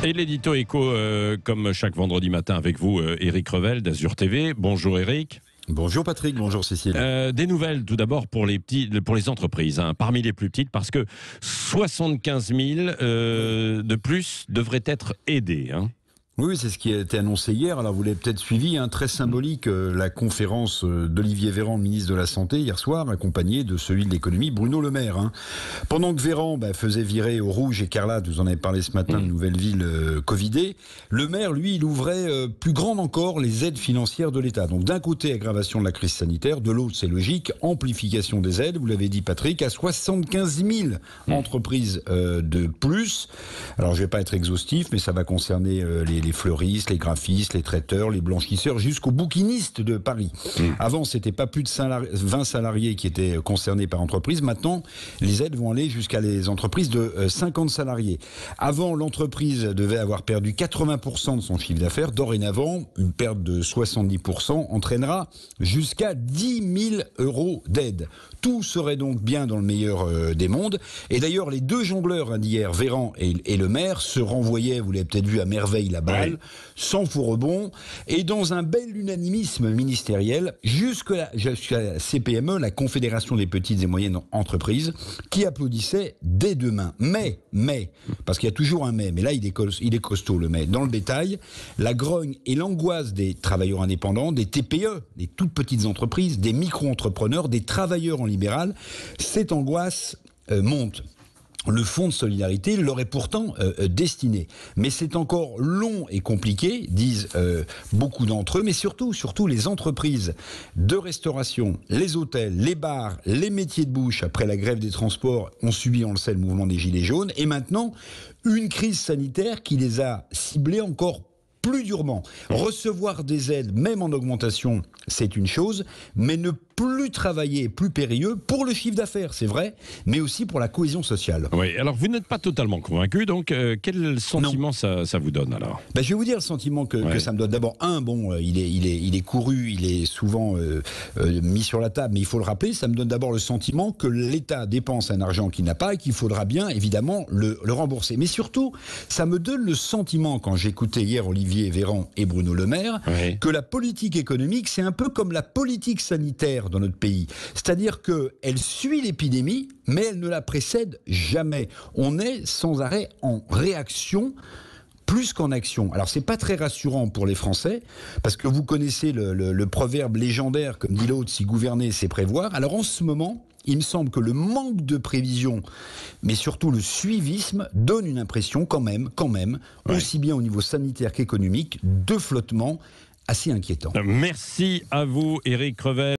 Et l'édito éco, comme chaque vendredi matin avec vous, Éric Revel d'Azur TV. Bonjour Éric. Bonjour Patrick, bonjour Cécile. Des nouvelles tout d'abord pour les entreprises, parmi les plus petites, parce que 75 000 de plus devraient être aidés. Oui, c'est ce qui a été annoncé hier. Alors vous l'avez peut-être suivi, très symbolique, la conférence d'Olivier Véran, ministre de la Santé, hier soir, accompagné de celui de l'économie, Bruno Le Maire. Pendant que Véran faisait virer au rouge écarlate, vous en avez parlé ce matin, de nouvelle ville covidée, Le Maire, lui, il ouvrait plus grande encore les aides financières de l'État. Donc d'un côté, aggravation de la crise sanitaire, de l'autre, c'est logique, amplification des aides, vous l'avez dit Patrick, à 75 000 entreprises de plus. Alors je ne vais pas être exhaustif, mais ça va concerner les fleuristes, les graphistes, les traiteurs, les blanchisseurs, jusqu'aux bouquinistes de Paris. Avant, c'était pas plus de 20 salariés qui étaient concernés par entreprise. Maintenant, les aides vont aller jusqu'à les entreprises de 50 salariés. Avant, l'entreprise devait avoir perdu 80% de son chiffre d'affaires. Dorénavant, une perte de 70% entraînera jusqu'à 10 000 euros d'aide. Tout serait donc bien dans le meilleur des mondes. Et d'ailleurs, les deux jongleurs d'hier, Véran et Le Maire, se renvoyaient, vous l'avez peut-être vu à merveille, la balle, sans faux rebond, et dans un bel unanimisme ministériel, jusqu'à la CPME, la Confédération des petites et moyennes entreprises, qui applaudissait des deux mains. Mais, parce qu'il y a toujours un mais là il est costaud le mais. Dans le détail, la grogne et l'angoisse des travailleurs indépendants, des TPE, des toutes petites entreprises, des micro-entrepreneurs, des travailleurs en libéral, cette angoisse monte. Le fonds de solidarité leur est pourtant destiné. Mais c'est encore long et compliqué, disent beaucoup d'entre eux, mais surtout les entreprises de restauration, les hôtels, les bars, les métiers de bouche, après la grève des transports, ont subi, on le sait, le mouvement des Gilets jaunes, et maintenant, une crise sanitaire qui les a ciblés encore plus durement. Recevoir des aides, même en augmentation, c'est une chose, mais ne plus travailler est plus périlleux pour le chiffre d'affaires, c'est vrai, mais aussi pour la cohésion sociale. Oui, alors vous n'êtes pas totalement convaincu, donc quel sentiment ça vous donne alors ? Je vais vous dire le sentiment que ça me donne. D'abord, il est couru, il est souvent mis sur la table, mais il faut le rappeler, ça me donne d'abord le sentiment que l'État dépense un argent qu'il n'a pas et qu'il faudra bien, évidemment, le rembourser. Mais surtout, ça me donne le sentiment, quand j'écoutais hier Olivier Véran et Bruno Le Maire, que la politique économique, c'est un peu comme la politique sanitaire dans notre pays. C'est-à-dire qu'elle suit l'épidémie, mais elle ne la précède jamais. On est sans arrêt en réaction plus qu'en action. Alors c'est pas très rassurant pour les Français, parce que vous connaissez le proverbe légendaire, comme dit l'autre, si gouverner c'est prévoir. Alors en ce moment, il me semble que le manque de prévision, mais surtout le suivisme, donne une impression quand même, aussi bien au niveau sanitaire qu'économique, de flottement assez inquiétant. Merci à vous, Éric Revel.